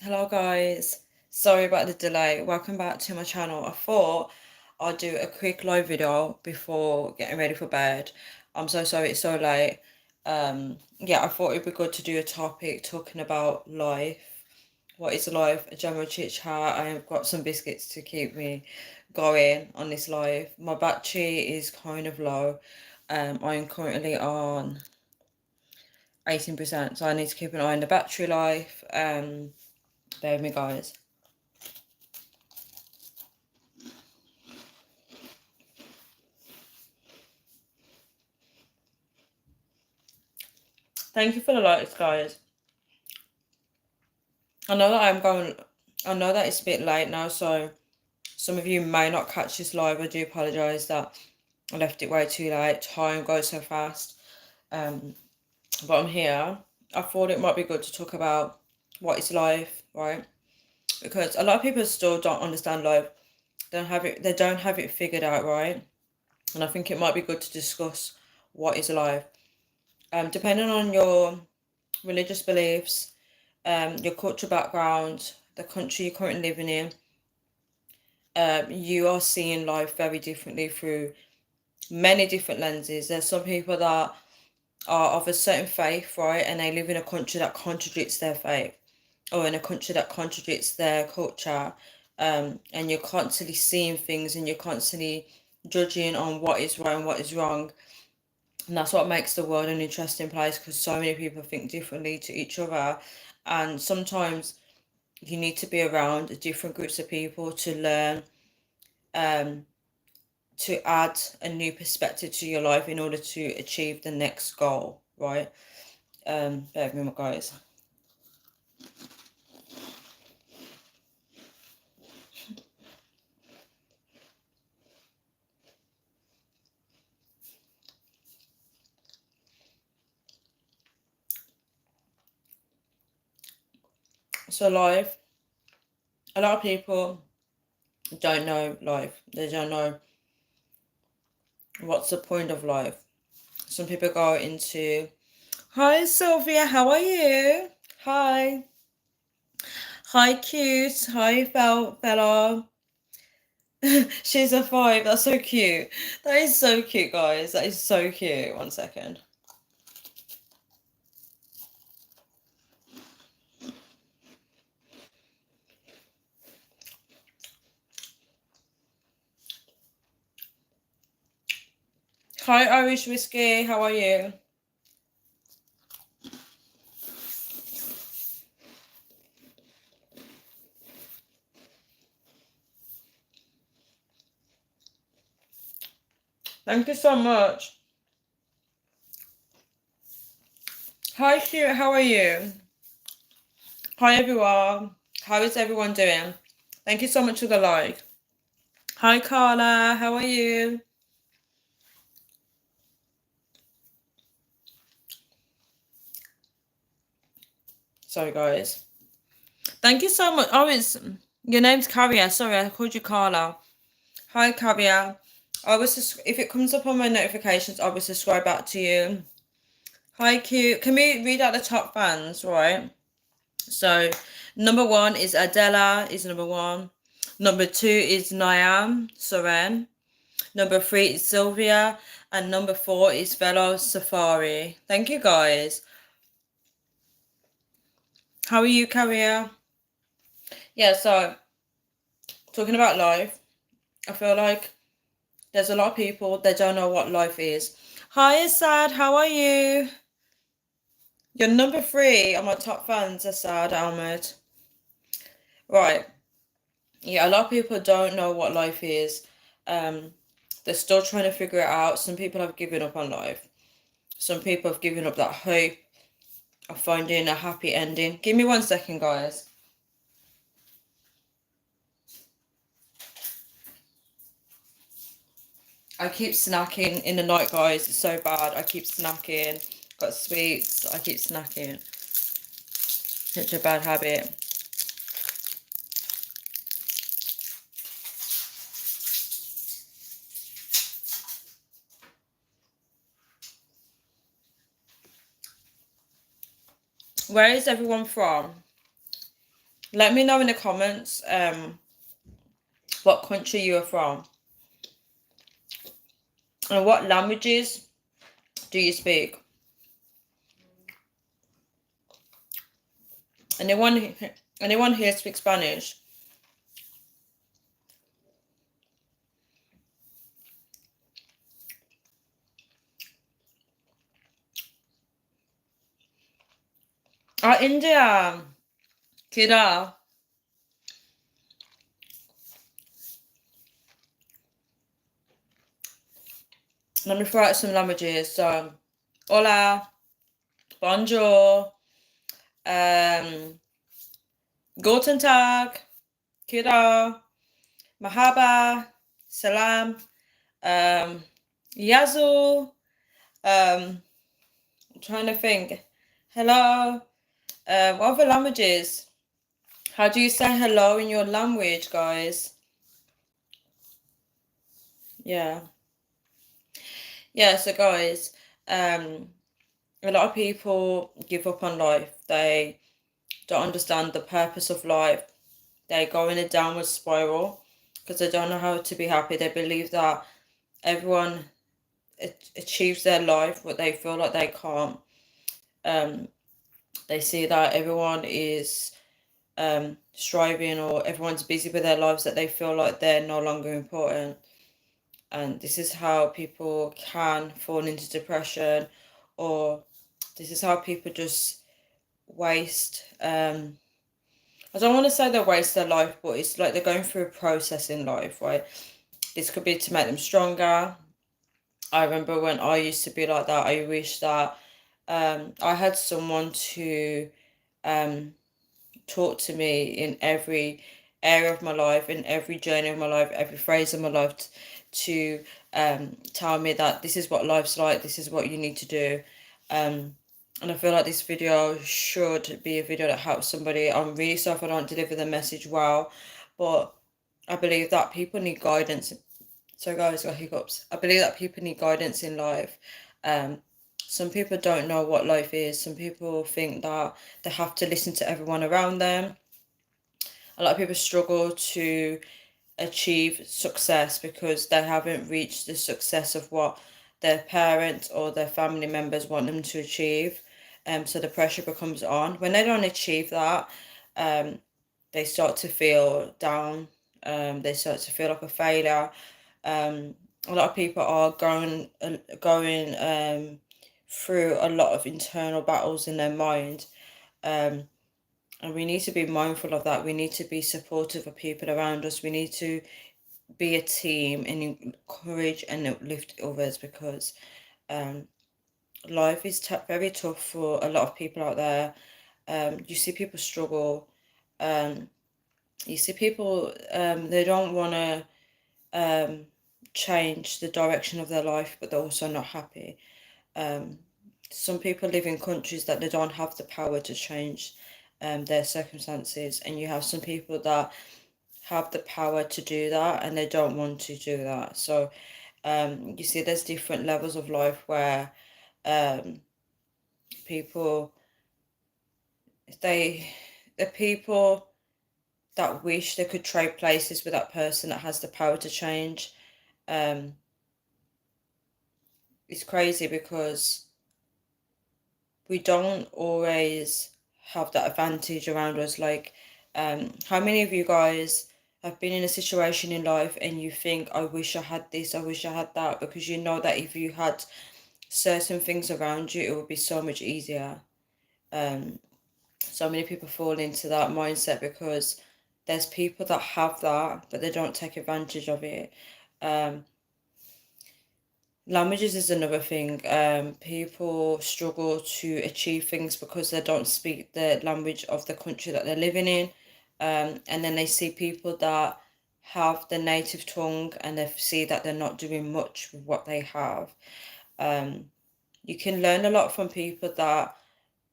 Hello guys, sorry about the delay. Welcome back to my channel. I thought I'd do a quick live video before getting ready for bed. I'm so sorry it's so late. Yeah, I thought it'd be good to do a topic talking about life. What is life? A general chit chat. I've got some biscuits to keep me going on this live. My battery is kind of low. I'm currently on 18%, so I need to keep an eye on the battery life. Bear with me guys. Thank you for the likes, guys. I know that it's a bit late now, so some of you may not catch this live. I do apologise that I left it way too late. Time goes so fast. But I'm here. I thought it might be good to talk about what is life, right? Because a lot of people still don't understand life. They don't have it figured out, right? And I think it might be good to discuss what is life. Depending on your religious beliefs, your cultural background, the country you're currently living in, you are seeing life very differently through many different lenses. There's some people that are of a certain faith, right, and they live in a country that contradicts their faith, or in a country that contradicts their culture, and you're constantly seeing things and you're constantly judging on what is right and what is wrong. And that's what makes the world an interesting place, because so many people think differently to each other, and sometimes you need to be around different groups of people to learn, to add a new perspective to your life in order to achieve the next goal, right? Bear with me, guys. So life, a lot of people don't know life. They don't know what's the point of life. Some people go into, hi Sylvia, how are you? Hi. Hi cute. Hi fella. She's a 5. That's so cute. That is so cute, guys. That is so cute. One second. Hi Irish Whiskey, how are you? Thank you so much. Hi Stuart, how are you? Hi everyone. How is everyone doing? Thank you so much for the like. Hi Carla, how are you? Sorry guys. Thank you so much. Oh, your name's Carrier. Sorry, I called you Carla. Hi Carrier. If it comes up on my notifications, I will subscribe back to you. Hi Q. Can we read out the top fans, right? So number 1 is Adela, is number 1. Number 2 is Niam Soren. Number 3 is Sylvia. And number 4 is Velo Safari. Thank you guys. How are you, Carrier? Yeah, so talking about life, I feel like there's a lot of people that don't know what life is. Hi Asad, how are you? You're number 3 on my top fans, Asad Ahmed. Right. Yeah, a lot of people don't know what life is. They're still trying to figure it out. Some people have given up on life. Some people have given up that hope of finding a happy ending. Give me 1 second, guys. I keep snacking in the night, guys. It's so bad. I keep snacking. Got sweets. I keep snacking. Such a bad habit. Where is everyone from? Let me know in the comments what country you are from and what languages do you speak. Anyone here speak Spanish? India. Kira. Let me throw out some languages. So, hola, bonjour, guten tag, kira, mahaba, salam, yazoo. I'm trying to think. Hello. What other languages? How do you say hello in your language, guys? Yeah. Yeah, so guys, a lot of people give up on life. They don't understand the purpose of life. They go in a downward spiral because they don't know how to be happy. They believe that everyone achieves their life, but they feel like they can't. They see that everyone is striving, or everyone's busy with their lives, that they feel like they're no longer important. And this is how people can fall into depression, or this is how people just waste I don't want to say they waste their life, but it's like they're going through a process in life, right? This could be to make them stronger. I remember when I used to be like that. I wish that I had someone to talk to me in every area of my life, in every journey of my life, every phase of my life, to tell me that this is what life's like, this is what you need to do. And I feel like this video should be a video that helps somebody. I'm really sorry if I don't deliver the message well, but I believe that people need guidance. So guys, got hiccups. I believe that people need guidance in life. Some people don't know what life is. Some people think that they have to listen to everyone around them. A lot of people struggle to achieve success because they haven't reached the success of what their parents or their family members want them to achieve. So the pressure becomes on. When they don't achieve that, they start to feel down. They start to feel like a failure. A lot of people are going through a lot of internal battles in their mind. And we need to be mindful of that. We need to be supportive of people around us. We need to be a team and encourage and uplift others, because life is very tough for a lot of people out there. You see people struggle. You see people, they don't want to change the direction of their life, but they're also not happy. Some people live in countries that they don't have the power to change their circumstances, and you have some people that have the power to do that and they don't want to do that. So you see there's different levels of life where people, the people that wish they could trade places with that person that has the power to change. It's crazy because we don't always have that advantage around us. Like, how many of you guys have been in a situation in life and you think, I wish I had this, I wish I had that, because you know that if you had certain things around you, it would be so much easier. So many people fall into that mindset because there's people that have that, but they don't take advantage of it. Languages is another thing. People struggle to achieve things because they don't speak the language of the country that they're living in. And then they see people that have the native tongue and they see that they're not doing much with what they have. You can learn a lot from people that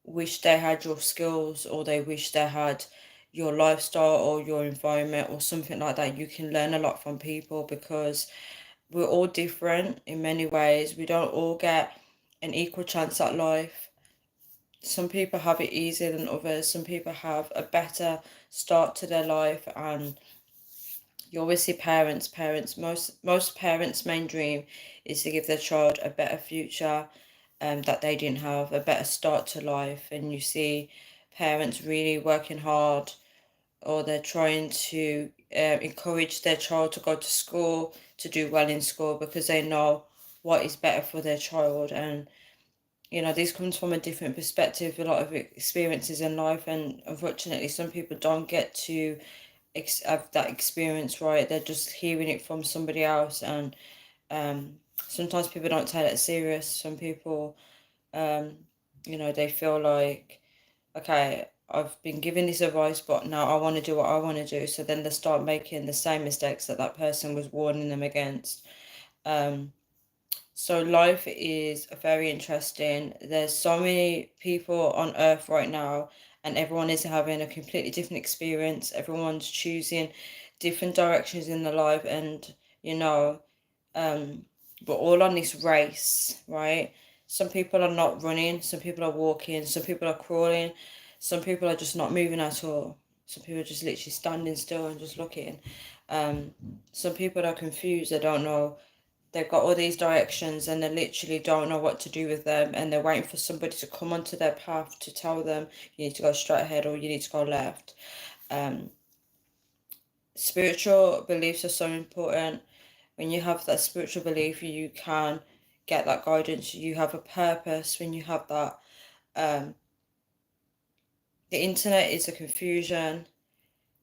wish they had your skills, or they wish they had your lifestyle or your environment or something like that. You can learn a lot from people because we're all different in many ways. We don't all get an equal chance at life. some people have it easier than others. Some people have a better start to their life, and you always see parents, most parents' main dream is to give their child a better future that they didn't have, a better start to life. And you see parents really working hard, or they're trying to encourage their child to go to school, to do well in school, because they know what is better for their child. And this comes from a different perspective, a lot of experiences in life, and unfortunately some people don't get to have that experience, right? They're just hearing it from somebody else. And sometimes people don't take it serious. Some people they feel like, okay, I've been given this advice, but now I want to do what I want to do. So then they start making the same mistakes that person was warning them against. So life is very interesting. There's so many people on earth right now, and everyone is having a completely different experience. Everyone's choosing different directions in their life, and we're all on this race, right? Some people are not running, some people are walking, some people are crawling, some people are just not moving at all. Some people are just literally standing still and just looking. Some people are confused, they don't know. They've got all these directions and they literally don't know what to do with them, and they're waiting for somebody to come onto their path to tell them you need to go straight ahead or you need to go left. Spiritual beliefs are so important. When you have that spiritual belief, you can get that guidance. You have a purpose when you have that. The internet is a confusion,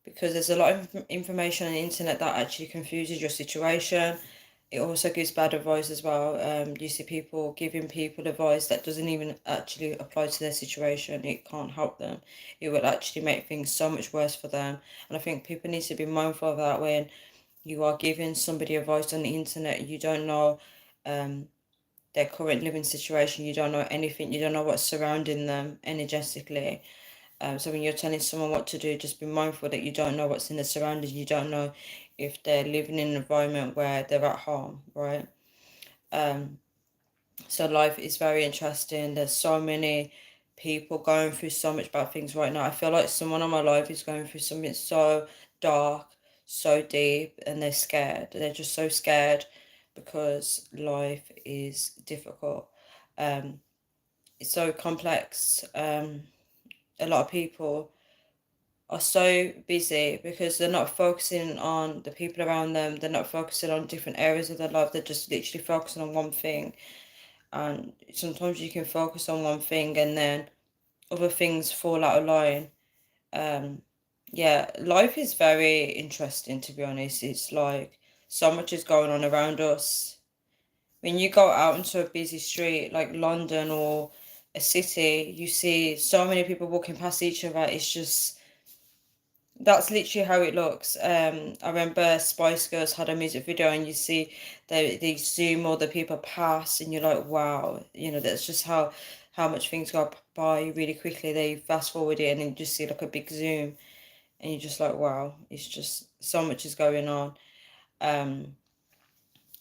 because there's a lot of information on the internet that actually confuses your situation. It also gives bad advice as well. You see people giving people advice that doesn't even actually apply to their situation. It can't help them. It will actually make things so much worse for them. And I think people need to be mindful of that. When you are giving somebody advice on the internet, you don't know their current living situation. You don't know anything. You don't know what's surrounding them energetically. So when you're telling someone what to do, just be mindful that you don't know what's in the surroundings. You don't know if they're living in an environment where they're at home, right? So life is very interesting. There's so many people going through so much bad things right now. I feel like someone on my life is going through something so dark, so deep, and they're scared. They're just so scared because life is difficult. It's so complex. A lot of people are so busy because they're not focusing on the people around them. They're not focusing on different areas of their life. They're just literally focusing on one thing. And sometimes you can focus on one thing and then other things fall out of line. Yeah, life is very interesting, to be honest. It's like so much is going on around us. When you go out into a busy street like London or a city, you see so many people walking past each other. It's just, that's literally how it looks. I remember Spice Girls had a music video, and you see they zoom all the people past, and you're like, wow, that's just how much things go by really quickly. They fast forward it, and then you just see like a big zoom, and you're just like, wow, it's just so much is going on.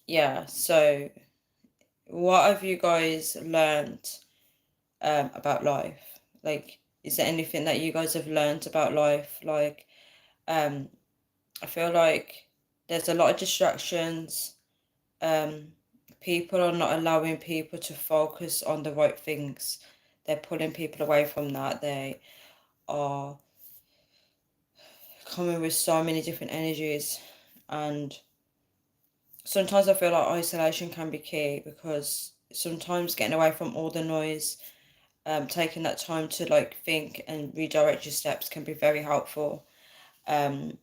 Yeah. So, what have you guys learned about life? Like, is there anything that you guys have learned about life? Like, I feel like there's a lot of distractions. People are not allowing people to focus on the right things. They're pulling people away from that. They are coming with so many different energies. And sometimes I feel like isolation can be key, because sometimes getting away from all the noise, taking that time to like think and redirect your steps can be very helpful. A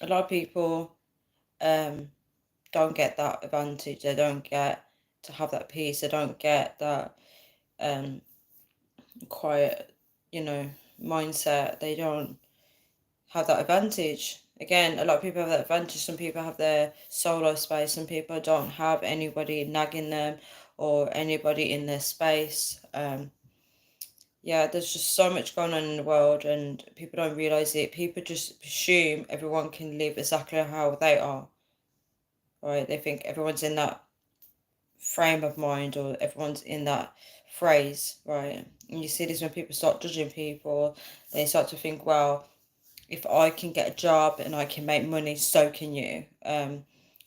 lot of people don't get that advantage. They don't get to have that peace. They don't get that quiet, mindset. They don't have that advantage. Again, a lot of people have that advantage. Some people have their solo space. Some people don't have anybody nagging them or anybody in their space. Yeah, there's just so much going on in the world, and people don't realize it. People just assume everyone can live exactly how they are, right? They think everyone's in that frame of mind, or everyone's in that phrase, right? And you see this when people start judging people. They start to think, well, if I can get a job and I can make money, so can you.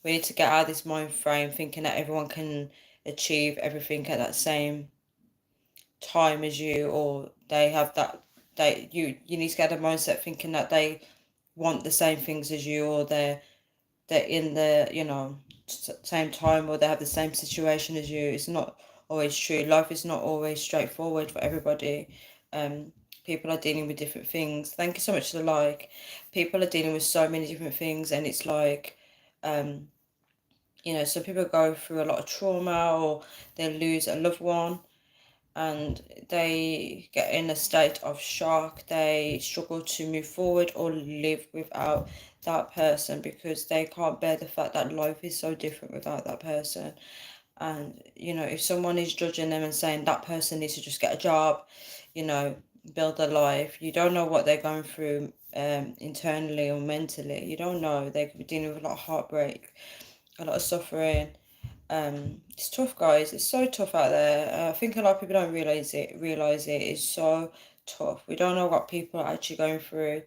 We need to get out of this mind frame thinking that everyone can achieve everything at that same time as you, or they have that, you need to get a mindset thinking that they want the same things as you, or they're in the, same time, or they have the same situation as you. It's not always true. Life is not always straightforward for everybody. um People are dealing with different things. Thank you so much for the like. People are dealing with so many different things, and it's like, um some people go through a lot of trauma, or they lose a loved one, and they get in a state of shock. They struggle to move forward or live without that person, because they can't bear the fact that life is so different without that person. And if someone is judging them and saying that person needs to just get a job, you know build a life, you don't know what they're going through, internally or mentally. You don't know. They could be dealing with a lot of heartbreak, a lot of suffering. It's tough, guys. It's so tough out there. I think a lot of people don't realize it. It's so tough. We don't know what people are actually going through.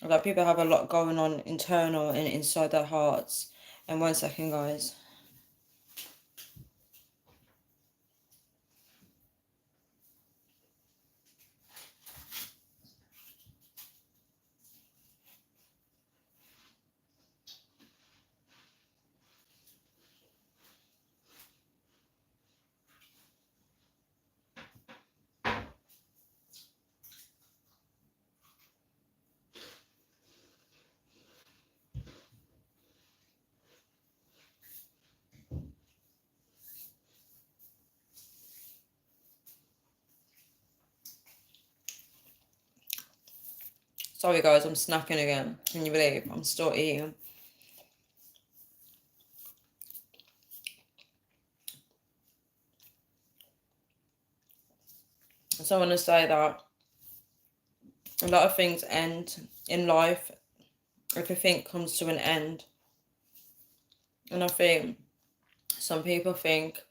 A lot of people have a lot going on internal and inside their hearts. And one second, guys. Sorry, guys. I'm snacking again. Can you believe I'm still eating? So I want to say that a lot of things end in life. Everything comes to an end. And I think some people think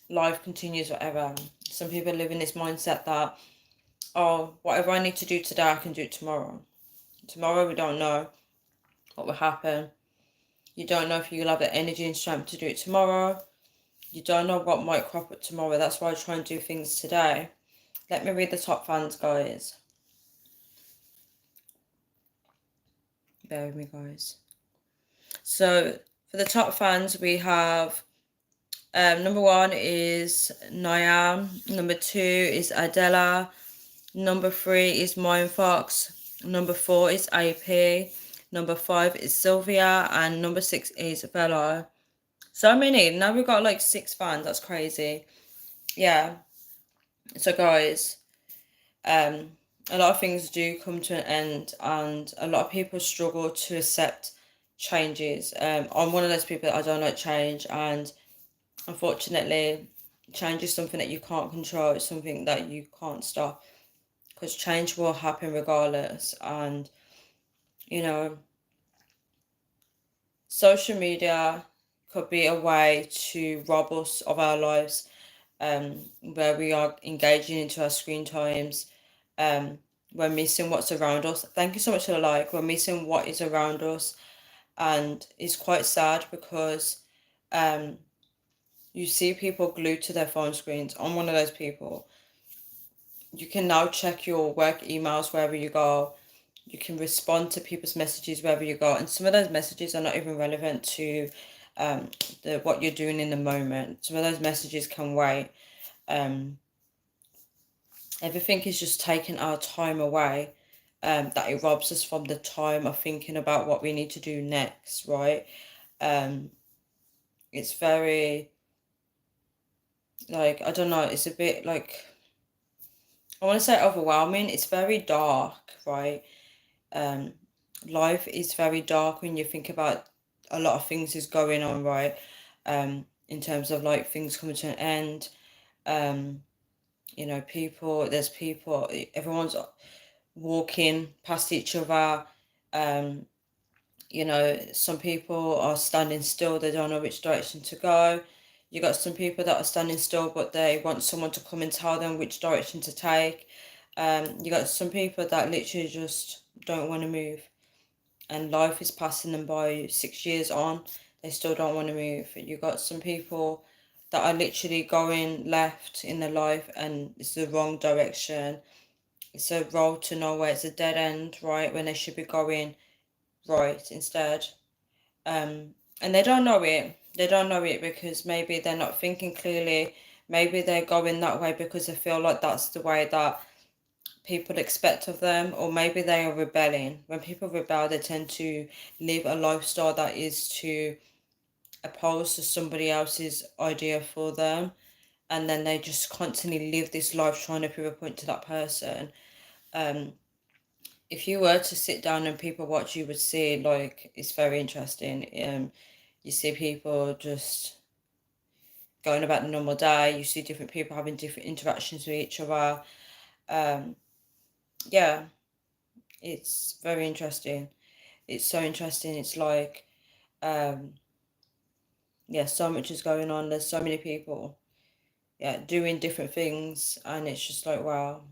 life continues forever. Some people live in this mindset that, oh, whatever I need to do today, I can do it tomorrow. Tomorrow, we don't know what will happen. You don't know if you'll have the energy and strength to do it tomorrow. You don't know what might crop up tomorrow. That's why I try and do things today. Let me read the top fans, guys. Bear with me, guys. So, for the top fans, we have number 1 is Niam. Number 2 is Adela. Number 3 is Mindfox. Number 4 is AP. Number 5 is Sylvia. And number 6 is Bella. So many. Now we've got like 6 fans. That's crazy. Yeah. So guys, a lot of things do come to an end, and a lot of people struggle to accept changes. I'm one of those people that I don't like change, and unfortunately, change is something that you can't control. It's something that you can't stop, because change will happen regardless. And social media could be a way to rob us of our lives, where we are engaging into our screen times. We're missing what's around us. Thank you so much for the like. We're missing what is around us, and it's quite sad, because you see people glued to their phone screens. I'm one of those people. You can now check your work emails wherever you go. You can respond to people's messages wherever you go, and some of those messages are not even relevant to what you're doing in the moment. Some of those messages can wait. Everything is just taking our time away. That it robs us from the time of thinking about what we need to do next, right? It's very, like, I don't know, it's a bit like, I want to say overwhelming. It's very dark, right? Life is very dark when you think about a lot of things is going on, right? In terms of like things coming to an end. There's people, everyone's walking past each other. Some people are standing still, they don't know which direction to go. You got some people that are standing still, but they want someone to come and tell them which direction to take. You got some people that literally just don't want to move, and life is passing them by 6 years on. They still don't want to move. You got some people that are literally going left in their life, and it's the wrong direction. It's a road to nowhere. It's a dead end, right? When they should be going right instead. And they don't know it. They don't know it because maybe they're not thinking clearly. Maybe they're going that way because they feel like that's the way that people expect of them, or maybe they are rebelling. When people rebel, they tend to live a lifestyle that is to oppose to somebody else's idea for them, and then they just constantly live this life trying to prove a point to that person. If you were to sit down and people watch, you would see, like, it's very interesting. You see people just going about the normal day. You see different people having different interactions with each other. Yeah, it's very interesting. It's so interesting. It's like, yeah, so much is going on. There's so many people, yeah, doing different things, and it's just like, wow.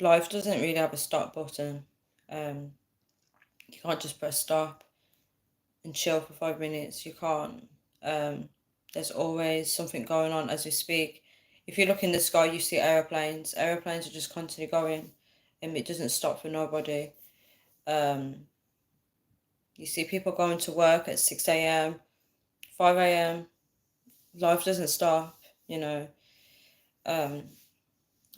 Life doesn't really have a stop button. You can't just press stop and chill for 5 minutes. You can't. There's always something going on as we speak. If you look in the sky, you see aeroplanes. Aeroplanes are just constantly going, and it doesn't stop for nobody. You see people going to work at 6 a.m., 5 a.m. Life doesn't stop, you know.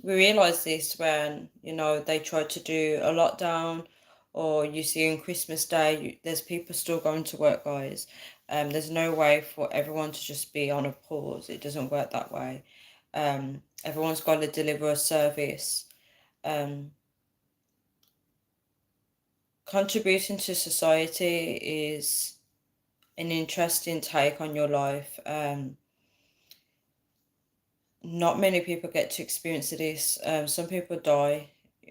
We realised this when, they tried to do a lockdown, or you see on Christmas Day, there's people still going to work, guys. There's no way for everyone to just be on a pause. It doesn't work that way. Everyone's got to deliver a service. Contributing to society is an interesting take on your life. Not many people get to experience this. Some people die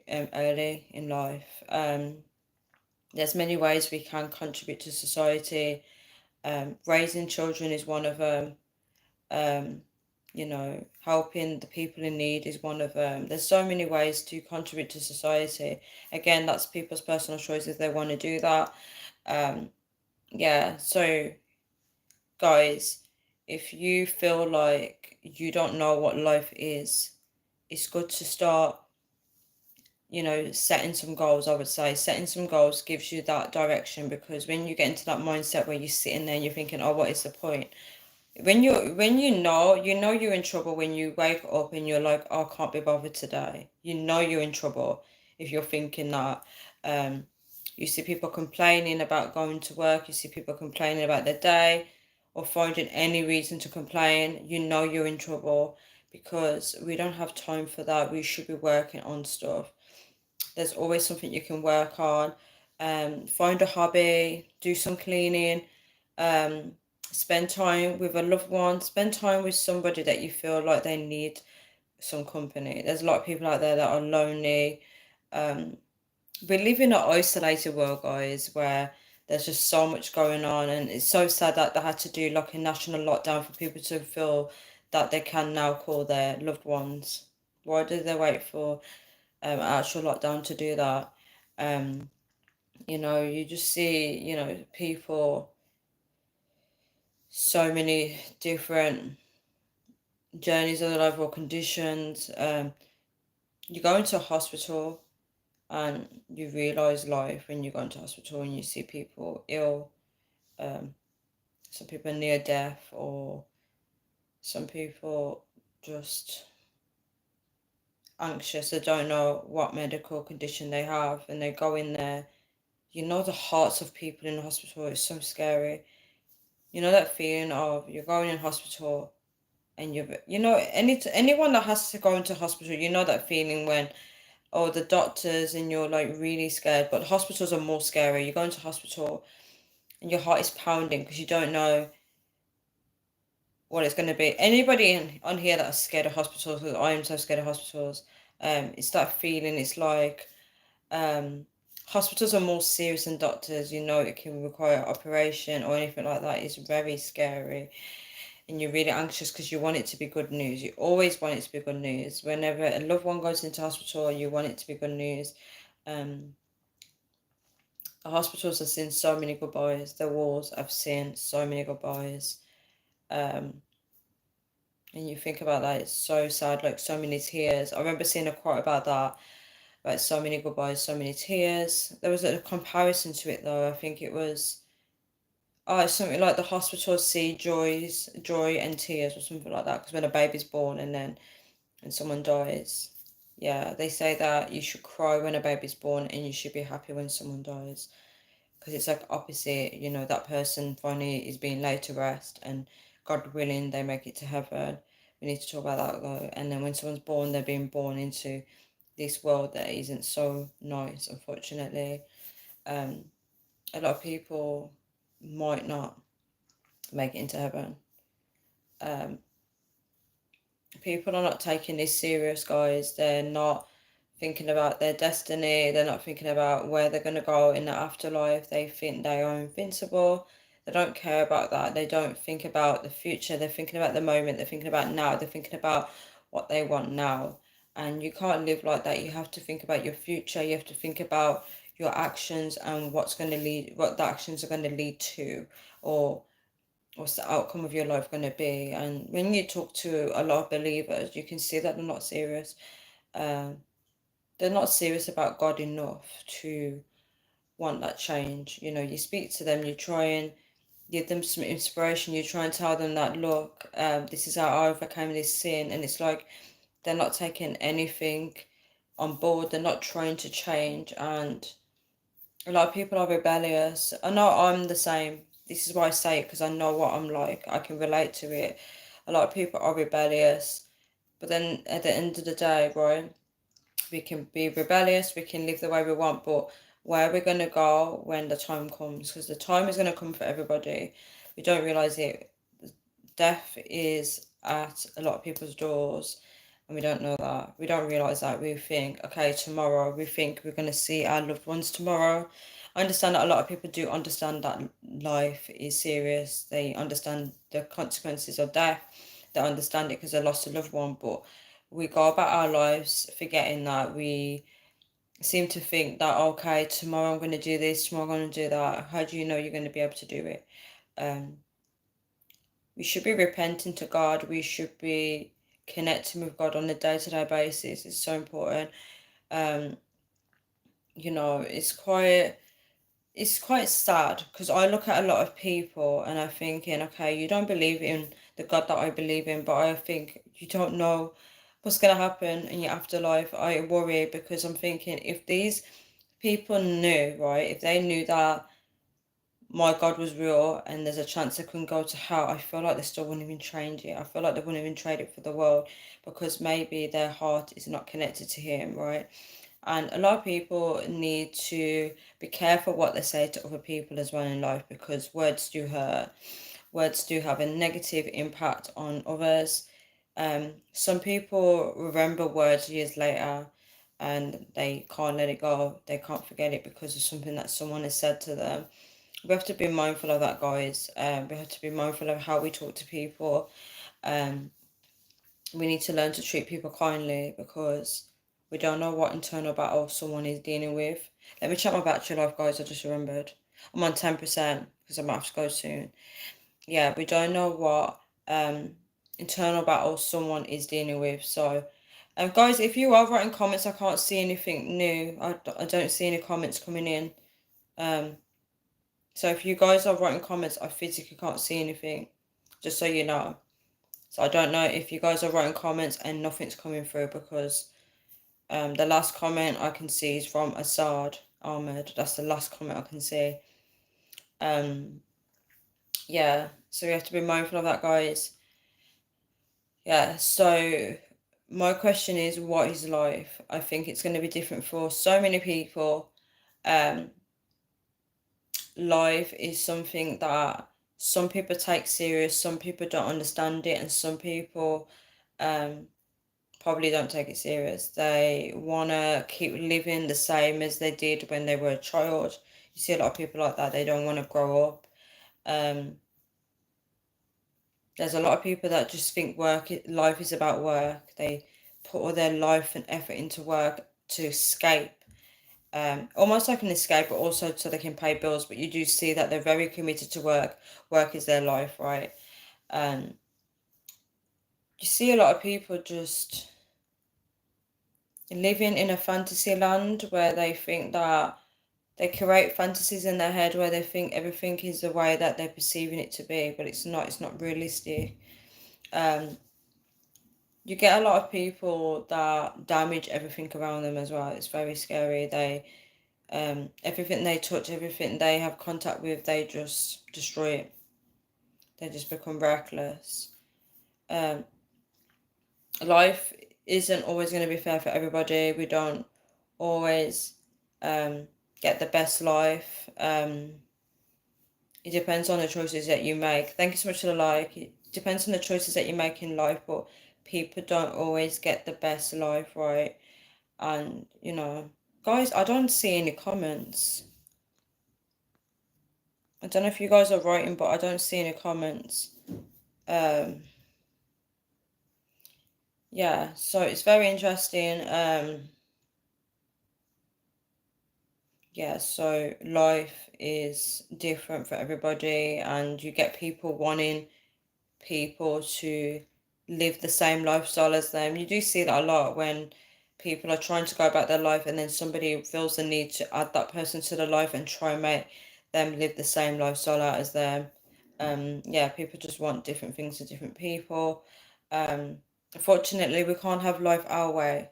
early in life. There's many ways we can contribute to society. Raising children is one of them. Helping the people in need is one of them. There's so many ways to contribute to society. Again, that's people's personal choice if they want to do that. Yeah, so guys, if you feel like you don't know what life is, it's good to start, setting some goals. I would say setting some goals gives you that direction, because when you get into that mindset where you're sitting there and you're thinking, oh, what is the point? When you know you're in trouble when you wake up and you're like, oh, I can't be bothered today. You're in trouble if you're thinking that. You see people complaining about going to work. You see people complaining about their day, or finding any reason to complain. You're in trouble, because we don't have time for that. We should be working on stuff. There's always something you can work on. Find a hobby, do some cleaning, spend time with a loved one, spend time with somebody that you feel like they need some company. There's a lot of people out there that are lonely. We live in an isolated world, guys, where there's just so much going on, and it's so sad that they had to do like a national lockdown for people to feel that they can now call their loved ones. Why did they wait for actual lockdown to do that? You just see, people, so many different journeys of their life or conditions. You go into a hospital and you realize life when you go into hospital and you see people ill. Some people near death, or some people just anxious. They don't know what medical condition they have, and they go in there. The hearts of people in the hospital is so scary. That feeling of you're going in hospital, and anyone that has to go into hospital, that feeling when, oh, the doctors, and you're like really scared. But hospitals are more scary. You go into hospital and your heart is pounding because you don't know what it's going to be. Anybody on here that's scared of hospitals, because I am so scared of hospitals, it's that feeling. It's like, hospitals are more serious than doctors. You know, it can require operation or anything like that. It's very scary, and you're really anxious because you want it to be good news. You always want it to be good news. Whenever a loved one goes into hospital, you want it to be good news. The hospitals have seen so many goodbyes. The wards have seen so many goodbyes. And you think about that, it's so sad, like so many tears. I remember seeing a quote about that, about so many goodbyes, so many tears. There was a comparison to it though. I think it was, oh, it's something like the hospitals see joy and tears or something like that. Because when a baby's born and then when someone dies, yeah, they say that you should cry when a baby's born and you should be happy when someone dies. Because it's like opposite, you know, that person finally is being laid to rest and God willing they make it to heaven. We need to talk about that though. And then when someone's born, they're being born into this world that isn't so nice, unfortunately. A lot of people might not make it into heaven. People are not taking this serious, guys. They're not thinking about their destiny. They're not thinking about where they're going to go in the afterlife. They think they are invincible. They don't care about that. They don't think about the future. They're thinking about the moment. They're thinking about now. They're thinking about what they want now. And you can't live like that. You have to think about your future. You have to think about your actions and what the actions are going to lead to, or what's the outcome of your life going to be. And when you talk to a lot of believers, you can see that they're not serious. They're not serious about God enough to want that change. You know, you speak to them, you try and give them some inspiration, you try and tell them that, look, this is how I overcame this sin. And it's like they're not taking anything on board. They're not trying to change. And a lot of people are rebellious. I know I'm the same. This is why I say it, because I know what I'm like. I can relate to it. A lot of people are rebellious. But then at the end of the day, right, we can be rebellious, we can live the way we want, but where we're going to go when the time comes, because the time is going to come for everybody. We don't realise it. Death is at a lot of people's doors, and we don't know that. We don't realise that. We think, okay, tomorrow, we think we're going to see our loved ones tomorrow. I understand that a lot of people do understand that life is serious. They understand the consequences of death. They understand it because they lost a loved one, but we go about our lives forgetting that. We seem to think that, okay, tomorrow I'm going to do this, tomorrow I'm going to do that. How do you know you're going to be able to do it? We should be repenting to God. We should be connecting with God on a day-to-day basis. It's so important. You know, it's quite sad, because I look at a lot of people and I'm thinking, okay, you don't believe in the God that I believe in, but I think you don't know what's going to happen in your afterlife. I worry, because I'm thinking, if these people knew, right, if they knew that my God was real and there's a chance they couldn't go to hell, I feel like they still wouldn't even trade it. I feel like they wouldn't even trade it for the world, because maybe their heart is not connected to Him, right? And a lot of people need to be careful what they say to other people as well in life, because words do hurt. Words do have a negative impact on others. Some people remember words years later and they can't let it go. They can't forget it because of something that someone has said to them. We have to be mindful of that, guys. We have to be mindful of how we talk to people. We need to learn to treat people kindly, because we don't know what internal battle someone is dealing with. Let me check my battery life, guys. I just remembered. I'm on 10% because I might have to go soon. Yeah, we don't know what internal battle someone is dealing with. So, guys, if you are writing comments, I can't see anything new. I don't see any comments coming in. So if you guys are writing comments, I physically can't see anything, just so you know. So I don't know if you guys are writing comments and nothing's coming through, because the last comment I can see is from Assad Ahmed. That's the last comment I can see. Yeah, so we have to be mindful of that, guys. Yeah, so my question is, what is life? I think it's going to be different for so many people. Life is something that some people take serious, some people don't understand it, and some people probably don't take it serious. They want to keep living the same as they did when they were a child. You see a lot of people like that. They don't want to grow up. There's a lot of people that just think life is about work. They put all their life and effort into work to escape. Almost like an escape, but also so they can pay bills. But you do see that they're very committed to work. Work is their life, right? You see a lot of people just living in a fantasy land where they think that they create fantasies in their head where they think everything is the way that they're perceiving it to be, but it's not realistic. You get a lot of people that damage everything around them as well. It's very scary. They everything they touch, everything they have contact with, they just destroy it. They just become reckless. Life isn't always going to be fair for everybody. We don't always get the best life. It depends on the choices that you make. Thank you so much for the like. It depends on the choices that you make in life, but people don't always get the best life, right? And, guys, I don't see any comments. I don't know if you guys are writing, but I don't see any comments. Yeah, so it's very interesting. Yeah, so life is different for everybody, and you get people wanting people to live the same lifestyle as them. You do see that a lot when people are trying to go about their life and then somebody feels the need to add that person to their life and try and make them live the same lifestyle out as them. Yeah, people just want different things to different people. Unfortunately, we can't have life our way.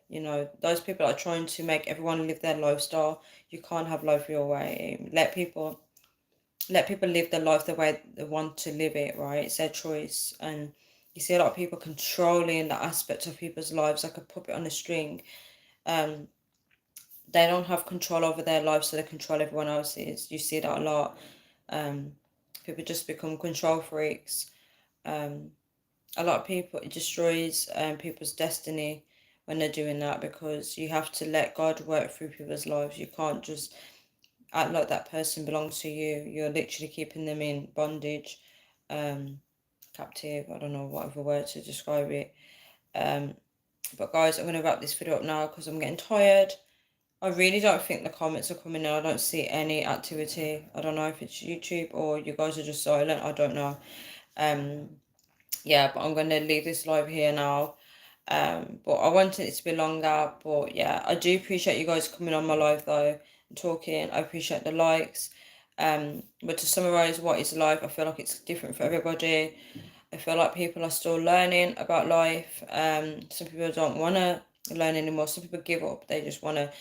Those people are trying to make everyone live their lifestyle. You can't have life your way. Let people live their life the way they want to live it, right? It's their choice. And you see a lot of people controlling the aspects of people's lives like a puppet on a string. They don't have control over their lives, so they control everyone else's. You see that a lot. People just become control freaks. A lot of people, it destroys people's destiny when they're doing that, because you have to let God work through people's lives. You can't just act like that person belongs to you. You're literally keeping them in bondage, captive, I don't know, whatever word to describe it. But guys, I'm going to wrap this video up now because I'm getting tired. I really don't think the comments are coming in. I don't see any activity. I don't know if it's YouTube or you guys are just silent. I don't know. Yeah, but I'm going to leave this live here now. But I wanted it to be longer. But yeah, I do appreciate you guys coming on my live though and talking. I appreciate the likes. But to summarize what is life, I feel like it's different for everybody. I feel like people are still learning about life. Some people don't want to learn anymore. Some people give up. They just want to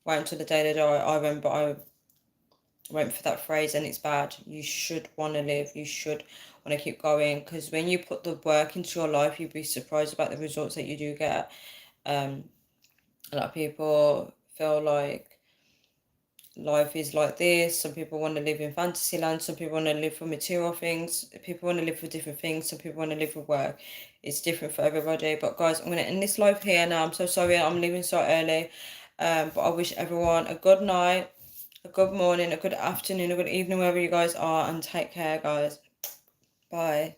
wait until the day they die. I went for that phrase and it's bad. You should want to live. You should want to keep going, because when you put the work into your life, you'd be surprised about the results that you do get. A lot of people feel like life is like this. Some people want to live in fantasy land. Some people want to live for material things. People want to live for different things. Some people want to live for work. It's different for everybody. But guys, I'm going to end this live here now. I'm so sorry I'm leaving so early. But I wish everyone a good night, a good morning, a good afternoon, a good evening, wherever you guys are, and take care, guys. Bye.